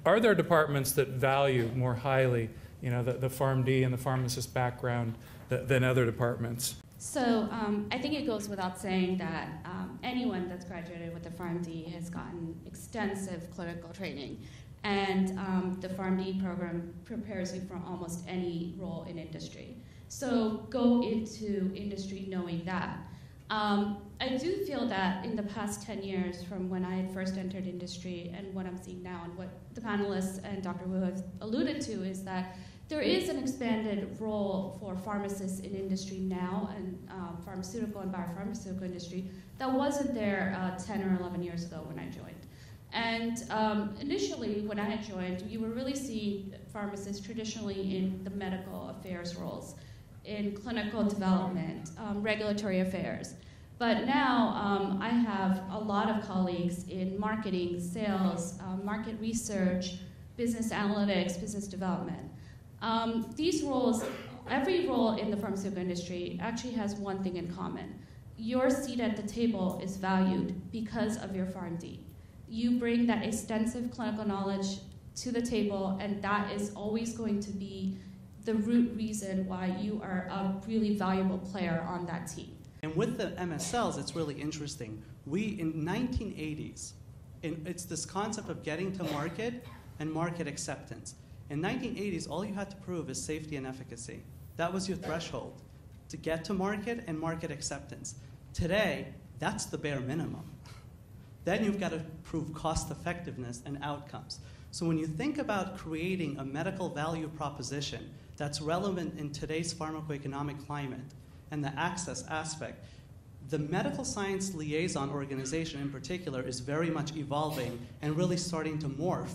Are there departments that value more highly, the PharmD and the pharmacist background than other departments? So I think it goes without saying that anyone that's graduated with the PharmD has gotten extensive clinical training. And the PharmD program prepares you for almost any role in industry. So go into industry knowing that. I do feel that in the past 10 years, from when I had first entered industry and what I'm seeing now and what the panelists and Dr. Wu have alluded to, is that there is an expanded role for pharmacists in industry now, and pharmaceutical and biopharmaceutical industry, that wasn't there 10 or 11 years ago when I joined. And initially, when I had joined, you were really seeing pharmacists traditionally in the medical affairs roles, in clinical development, regulatory affairs. But now I have a lot of colleagues in marketing, sales, market research, business analytics, business development. These roles, every role in the pharmaceutical industry actually has one thing in common. Your seat at the table is valued because of your PharmD. You bring that extensive clinical knowledge to the table, and that is always going to be the root reason why you are a really valuable player on that team. And with the MSLs, it's really interesting. We, in 1980s, it's this concept of getting to market and market acceptance. In 1980s, all you had to prove is safety and efficacy. That was your threshold to get to market and market acceptance. Today, that's the bare minimum. Then you've got to prove cost effectiveness and outcomes. So when you think about creating a medical value proposition that's relevant in today's pharmacoeconomic climate and the access aspect, the medical science liaison organization in particular is very much evolving and really starting to morph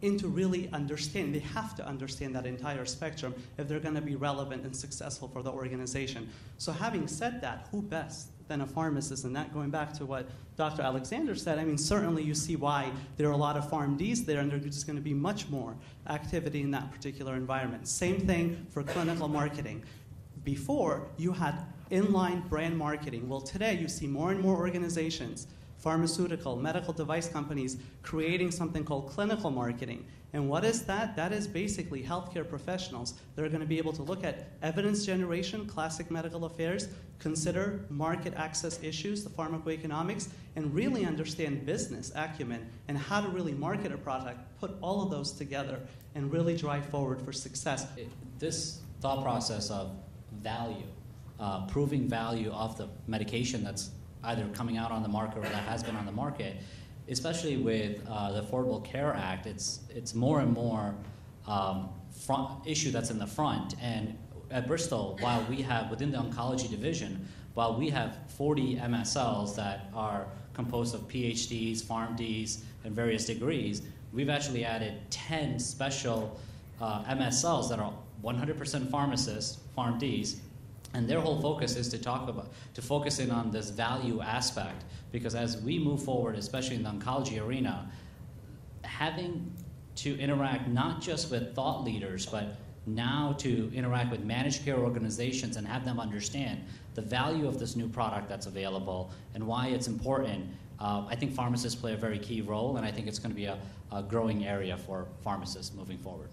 into really understanding. They have to understand that entire spectrum if they're going to be relevant and successful for the organization. So having said that, who best than a pharmacist? And that, going back to what Dr. Alexander said, I mean, certainly you see why there are a lot of PharmDs there, and there's just going to be much more activity in that particular environment. Same thing for clinical marketing. Before, you had inline brand marketing. Well, today you see more and more organizations, pharmaceutical, medical device companies, creating something called clinical marketing. And what is that? That is basically healthcare professionals that are going to be able to look at evidence generation, classic medical affairs, consider market access issues, the pharmacoeconomics, and really understand business acumen and how to really market a product, put all of those together, and really drive forward for success. This thought process of value, proving value of the medication that's either coming out on the market or that has been on the market, especially with the Affordable Care Act, it's more and more issue that's in the front. And at Bristol, while we have, within the oncology division, while we have 40 MSLs that are composed of PhDs, PharmDs, and various degrees, we've actually added 10 special MSLs that are 100% pharmacists, PharmDs, and their whole focus is to focus in on this value aspect, because as we move forward, especially in the oncology arena, having to interact not just with thought leaders, but now to interact with managed care organizations and have them understand the value of this new product that's available and why it's important. I think pharmacists play a very key role, and I think it's going to be a growing area for pharmacists moving forward.